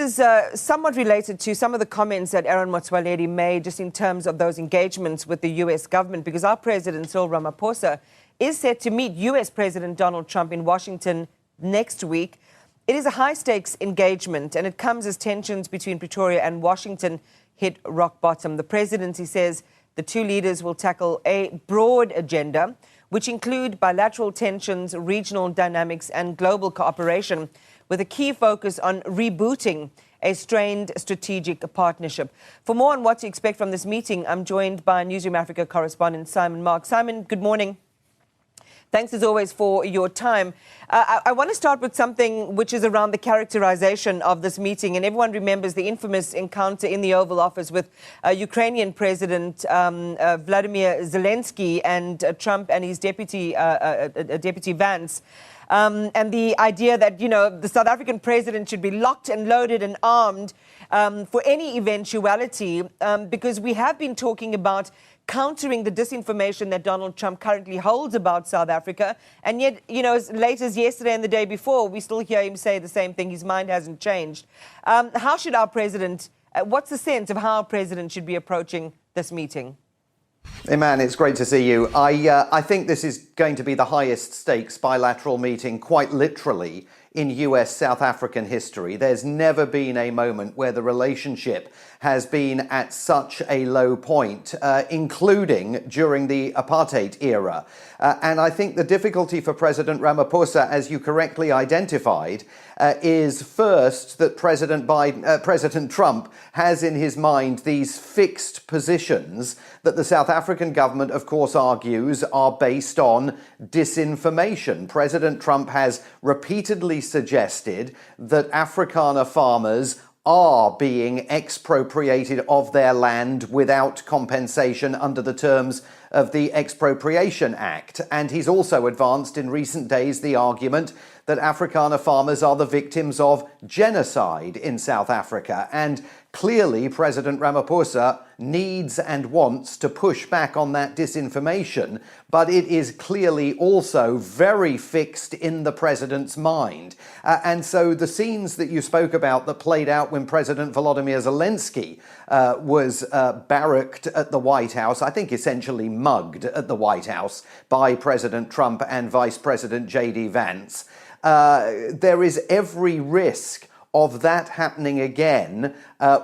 is somewhat related to some of the comments that Aaron Motsoaledi made just in terms of those engagements with the U.S. government, because our President Cyril Ramaphosa is set to meet U.S. President Donald Trump in Washington next week. It is a high-stakes engagement, and it comes as tensions between Pretoria and Washington hit rock bottom. The presidency says the two leaders will tackle a broad agenda, which include bilateral tensions, regional dynamics, and global cooperation, with a key focus on rebooting a strained strategic partnership. For more on what to expect from this meeting, I'm joined by Newzroom Afrika correspondent Simon Mark. Simon, good morning. Thanks, as always, for your time. I want to start with something which is around the characterization of this meeting. And everyone remembers the infamous encounter in the Oval Office with Ukrainian President Vladimir Zelensky and Trump and his deputy Vance. And the idea that, the South African president should be locked and loaded and armed for any eventuality, because we have been talking about countering the disinformation that Donald Trump currently holds about South Africa. And yet, as late as yesterday and the day before, we still hear him say the same thing. His mind hasn't changed. How should our president, what's the sense of how our president should be approaching this meeting? Iman, it's great to see you. I think this is going to be the highest stakes bilateral meeting, quite literally, in US-South African history. There's never been a moment where the relationship has been at such a low point, including during the apartheid era. And I think the difficulty for President Ramaphosa, as you correctly identified, is first that President Trump has in his mind these fixed positions that the South African government, of course, argues are based on disinformation. President Trump has repeatedly suggested that Afrikaner farmers are being expropriated of their land without compensation under the terms of the Expropriation Act. And he's also advanced in recent days the argument that Afrikaner farmers are the victims of genocide in South Africa. And clearly, President Ramaphosa needs and wants to push back on that disinformation, but it is clearly also very fixed in the president's mind. And so the scenes that you spoke about that played out when President Volodymyr Zelensky was barracked at the White House, I think essentially mugged at the White House by President Trump and Vice President J.D. Vance, there is every risk of that happening again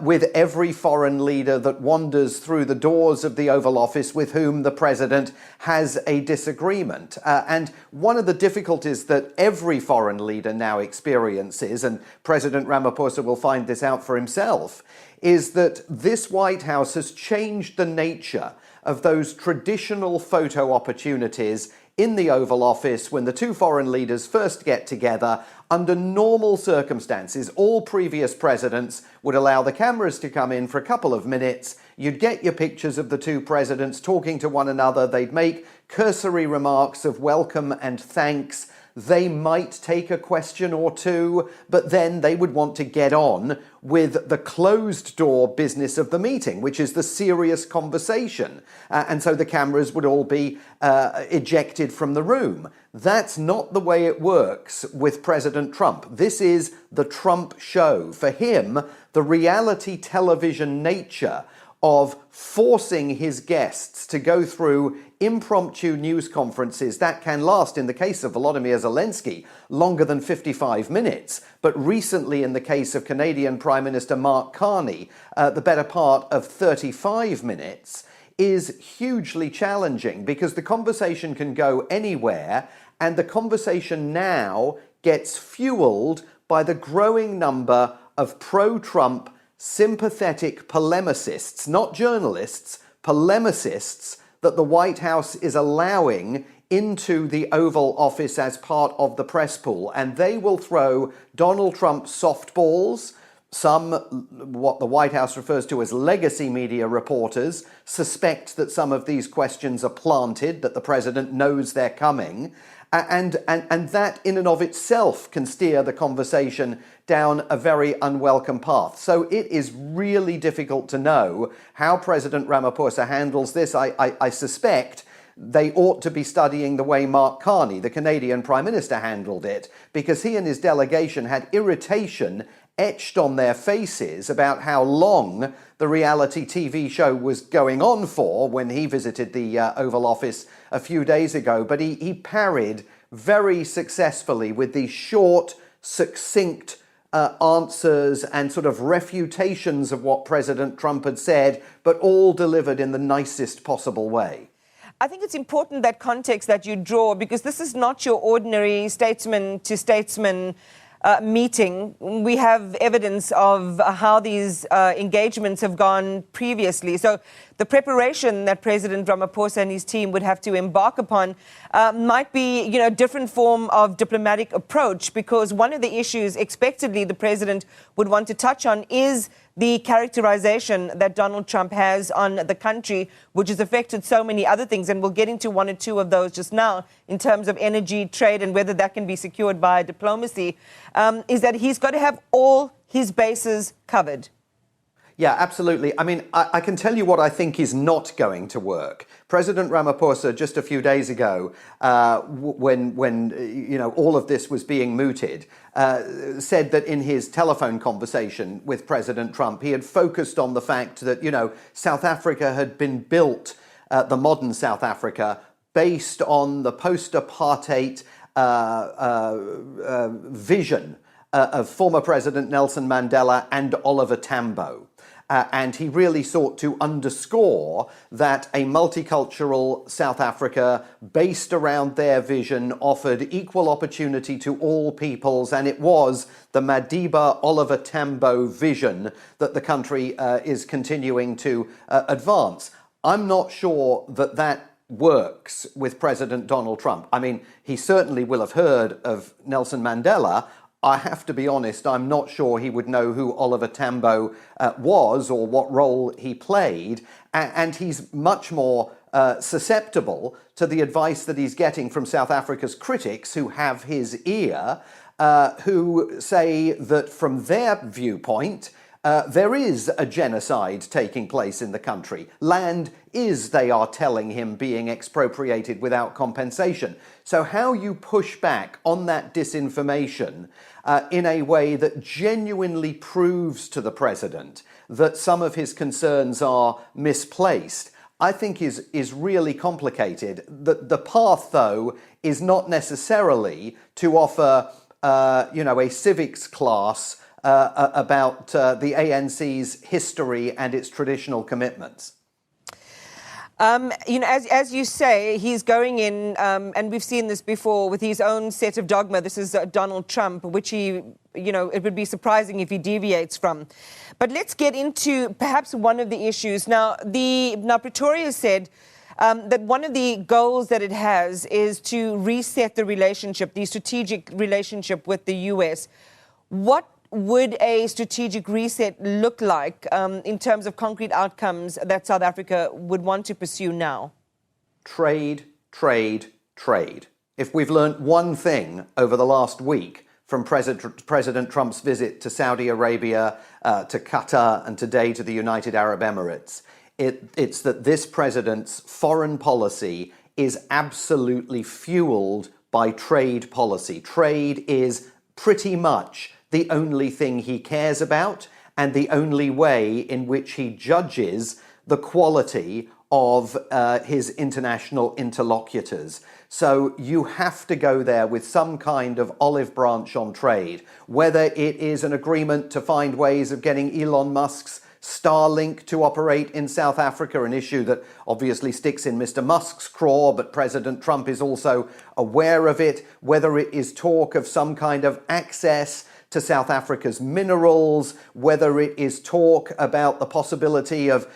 with every foreign leader that wanders through the doors of the Oval Office with whom the president has a disagreement. And one of the difficulties that every foreign leader now experiences, and President Ramaphosa will find this out for himself, is that this White House has changed the nature of those traditional photo opportunities in the Oval Office when the two foreign leaders first get together. Under normal circumstances, all previous presidents would allow the cameras to come in for a couple of minutes. You'd get your pictures of the two presidents talking to one another. They'd make cursory remarks of welcome and thanks. They might take a question or two, but then they would want to get on with the closed-door business of the meeting, which is the serious conversation. And so the cameras would all be ejected from the room. That's not the way it works with President Trump. This is the Trump show. For him, the reality television nature of forcing his guests to go through impromptu news conferences that can last, in the case of Volodymyr Zelensky, longer than 55 minutes, but recently in the case of Canadian Prime Minister Mark Carney, the better part of 35 minutes, is hugely challenging because the conversation can go anywhere, and the conversation now gets fueled by the growing number of pro-Trump sympathetic polemicists, not journalists, polemicists, that the White House is allowing into the Oval Office as part of the press pool. And they will throw Donald Trump softballs. Some, what the White House refers to as legacy media reporters, suspect that some of these questions are planted, that the president knows they're coming. And that in and of itself can steer the conversation down a very unwelcome path. So it is really difficult to know how President Ramaphosa handles this. I suspect they ought to be studying the way Mark Carney, the Canadian Prime Minister, handled it, because he and his delegation had irritation etched on their faces about how long the reality TV show was going on for when he visited the Oval Office a few days ago. But he parried very successfully with these short, succinct answers and sort of refutations of what President Trump had said, but all delivered in the nicest possible way. I think it's important that context that you draw, because this is not your ordinary statesman to statesman meeting. We have evidence of how these engagements have gone previously. So the preparation that President Ramaphosa and his team would have to embark upon might be, a different form of diplomatic approach, because one of the issues expectedly the president would want to touch on is the characterization that Donald Trump has on the country, which has affected so many other things. And we'll get into one or two of those just now in terms of energy, trade, and whether that can be secured by diplomacy, is that he's got to have all his bases covered. Yeah, absolutely. I mean, I can tell you what I think is not going to work. President Ramaphosa, just a few days ago, when all of this was being mooted, said that in his telephone conversation with President Trump, he had focused on the fact that, South Africa had been built, the modern South Africa, based on the post-apartheid vision of former President Nelson Mandela and Oliver Tambo. And he really sought to underscore that a multicultural South Africa based around their vision offered equal opportunity to all peoples. And it was the Madiba Oliver Tambo vision that the country is continuing to advance. I'm not sure that that works with President Donald Trump. I mean, he certainly will have heard of Nelson Mandela. I have to be honest, I'm not sure he would know who Oliver Tambo was or what role he played. And he's much more susceptible to the advice that he's getting from South Africa's critics who have his ear, who say that from their viewpoint, there is a genocide taking place in the country. Land is, they are telling him, being expropriated without compensation. So how you push back on that disinformation in a way that genuinely proves to the president that some of his concerns are misplaced, I think is really complicated. The path, though, is not necessarily to offer, a civics class about the ANC's history and its traditional commitments. As you say, he's going in, and we've seen this before, with his own set of dogma. This is Donald Trump, which he, it would be surprising if he deviates from. But let's get into perhaps one of the issues. Now, Pretoria said that one of the goals that it has is to reset the relationship, the strategic relationship with the U.S. What would a strategic reset look like in terms of concrete outcomes that South Africa would want to pursue now? Trade, trade, trade. If we've learned one thing over the last week from President Trump's visit to Saudi Arabia, to Qatar, and today to the United Arab Emirates, it's that this president's foreign policy is absolutely fueled by trade policy. Trade is pretty much the only thing he cares about and the only way in which he judges the quality of his international interlocutors. So you have to go there with some kind of olive branch on trade, whether it is an agreement to find ways of getting Elon Musk's Starlink to operate in South Africa, an issue that obviously sticks in Mr. Musk's craw, but President Trump is also aware of it, whether it is talk of some kind of access to South Africa's minerals, whether it is talk about the possibility of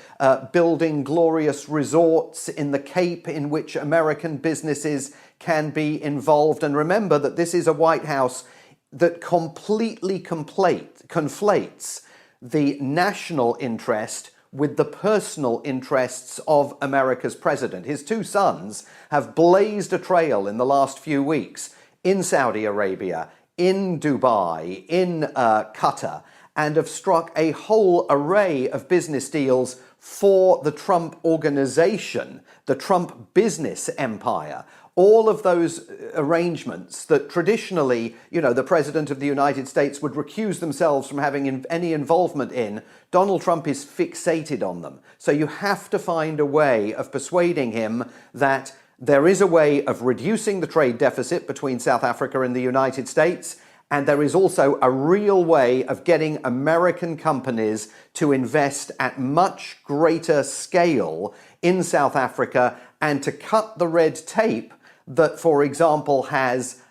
building glorious resorts in the Cape in which American businesses can be involved. And remember that this is a White House that completely conflates the national interest with the personal interests of America's president. His two sons have blazed a trail in the last few weeks in Saudi Arabia, in Dubai, in Qatar, and have struck a whole array of business deals for the Trump organization, the Trump business empire, all of those arrangements that traditionally, the President of the United States would recuse themselves from having any involvement in, Donald Trump is fixated on them. So you have to find a way of persuading him that there is a way of reducing the trade deficit between South Africa and the United States, and there is also a real way of getting American companies to invest at much greater scale in South Africa and to cut the red tape that, for example, has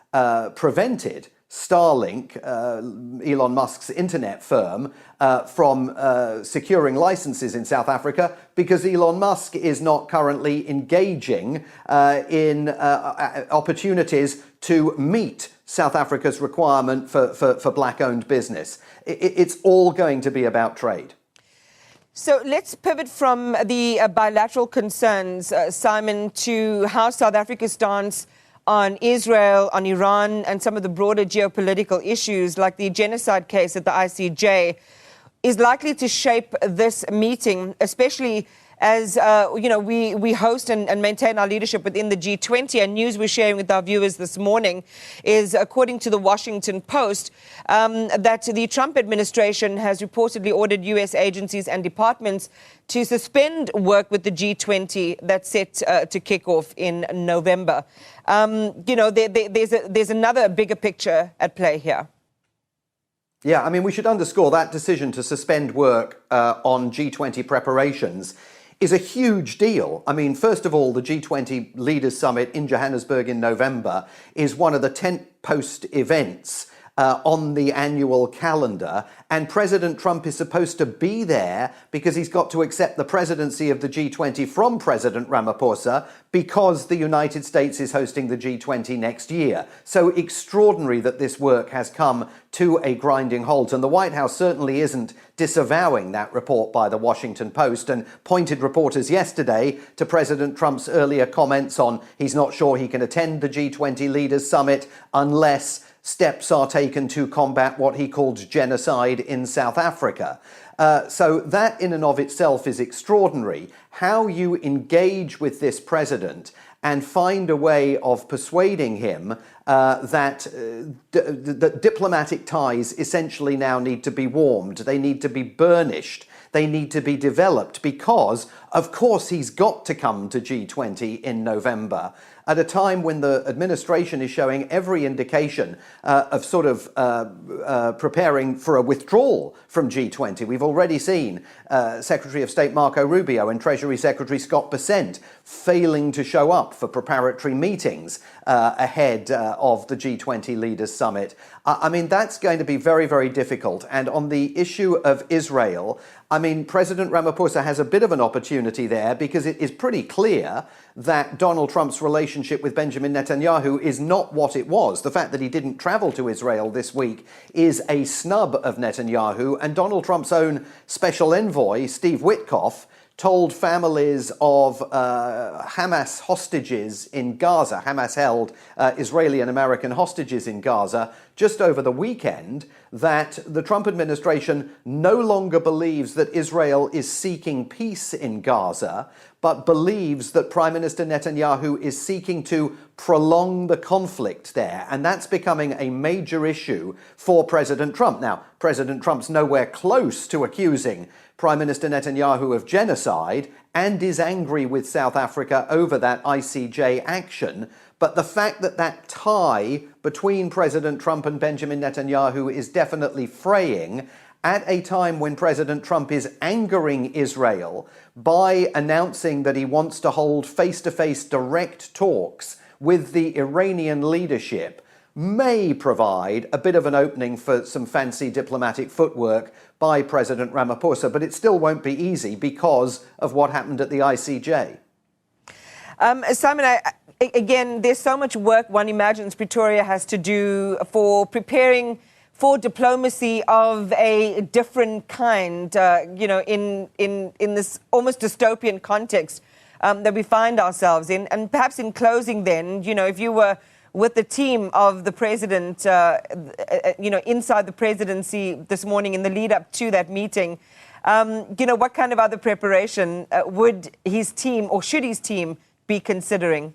prevented Starlink, Elon Musk's internet firm, from securing licenses in South Africa, because Elon Musk is not currently engaging in opportunities to meet South Africa's requirement for black-owned business. It's all going to be about trade. So let's pivot from the bilateral concerns, Simon, to how South Africa's stance on Israel, on Iran, and some of the broader geopolitical issues like the genocide case at the ICJ is likely to shape this meeting, especially as we host and maintain our leadership within the G20. And news we're sharing with our viewers this morning is, according to the Washington Post, that the Trump administration has reportedly ordered U.S. agencies and departments to suspend work with the G20 that's set to kick off in November. There's another bigger picture at play here. Yeah, I mean, we should underscore that decision to suspend work on G20 preparations is a huge deal. I mean, first of all, the G20 Leaders Summit in Johannesburg in November is one of the tent-post events on the annual calendar, and President Trump is supposed to be there because he's got to accept the presidency of the G20 from President Ramaphosa because the United States is hosting the G20 next year. So extraordinary that this work has come to a grinding halt, and the White House certainly isn't disavowing that report by the Washington Post and pointed reporters yesterday to President Trump's earlier comments on he's not sure he can attend the G20 Leaders Summit unless steps are taken to combat what he called genocide in South Africa. So that in and of itself is extraordinary. How you engage with this president and find a way of persuading him that diplomatic ties essentially now need to be warmed, they need to be burnished, they need to be developed, because, of course, he's got to come to G20 in November at a time when the administration is showing every indication of sort of preparing for a withdrawal from G20. We've already seen Secretary of State Marco Rubio and Treasury Secretary Scott Bessent failing to show up for preparatory meetings ahead of the G20 Leaders Summit. I mean, that's going to be very, very difficult. And on the issue of Israel, I mean, President Ramaphosa has a bit of an opportunity there because it is pretty clear that Donald Trump's relationship with Benjamin Netanyahu is not what it was. The fact that he didn't travel to Israel this week is a snub of Netanyahu, and Donald Trump's own special envoy, Steve Witkoff, told families of Hamas hostages in Gaza, Hamas-held Israeli and American hostages in Gaza, just over the weekend, that the Trump administration no longer believes that Israel is seeking peace in Gaza, but believes that Prime Minister Netanyahu is seeking to prolong the conflict there. And that's becoming a major issue for President Trump. Now, President Trump's nowhere close to accusing Prime Minister Netanyahu of genocide and is angry with South Africa over that ICJ action. But the fact that that tie between President Trump and Benjamin Netanyahu is definitely fraying at a time when President Trump is angering Israel by announcing that he wants to hold face-to-face direct talks with the Iranian leadership may provide a bit of an opening for some fancy diplomatic footwork by President Ramaphosa, but it still won't be easy because of what happened at the ICJ. Simon, again, there's so much work one imagines Pretoria has to do for preparing for diplomacy of a different kind, in this almost dystopian context that we find ourselves in. And perhaps in closing then, if you were with the team of the president, inside the presidency this morning in the lead up to that meeting, what kind of other preparation would his team or should his team be considering?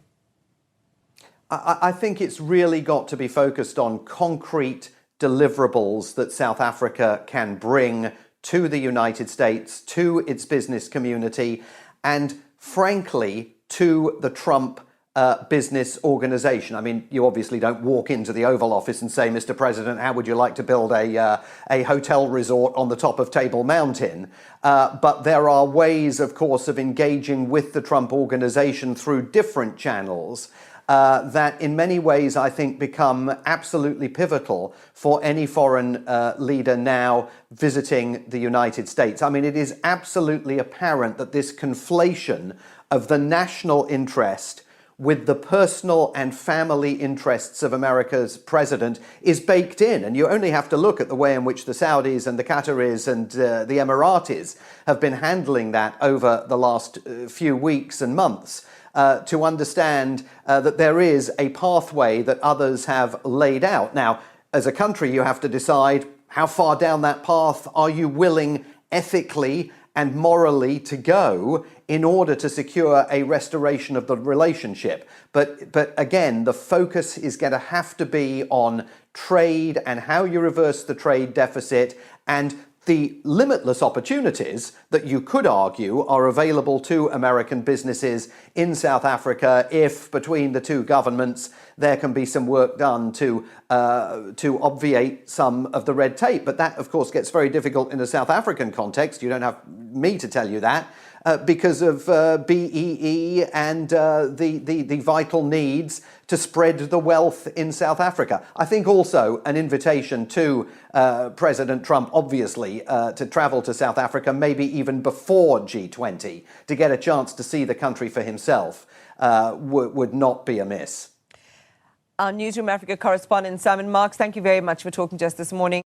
I think it's really got to be focused on concrete deliverables that South Africa can bring to the United States, to its business community, and frankly, to the Trump business organization. I mean, you obviously don't walk into the Oval Office and say, Mr. President, how would you like to build a hotel resort on the top of Table Mountain? But there are ways, of course, of engaging with the Trump organization through different channels that in many ways, I think, become absolutely pivotal for any foreign leader now visiting the United States. I mean, it is absolutely apparent that this conflation of the national interest with the personal and family interests of America's president is baked in. And you only have to look at the way in which the Saudis and the Qataris and the Emiratis have been handling that over the last few weeks and months to understand that there is a pathway that others have laid out. Now, as a country, you have to decide how far down that path are you willing ethically and morally to go in order to secure a restoration of the relationship. But again, the focus is going to have to be on trade and how you reverse the trade deficit and the limitless opportunities that you could argue are available to American businesses in South Africa if, between the two governments, there can be some work done to obviate some of the red tape. But that, of course, gets very difficult in a South African context. You don't have me to tell you that. Because of BEE and the vital needs to spread the wealth in South Africa. I think also an invitation to President Trump, obviously, to travel to South Africa, maybe even before G20, to get a chance to see the country for himself, would not be amiss. Our Newzroom Afrika correspondent, Simon Marks, thank you very much for talking to us this morning.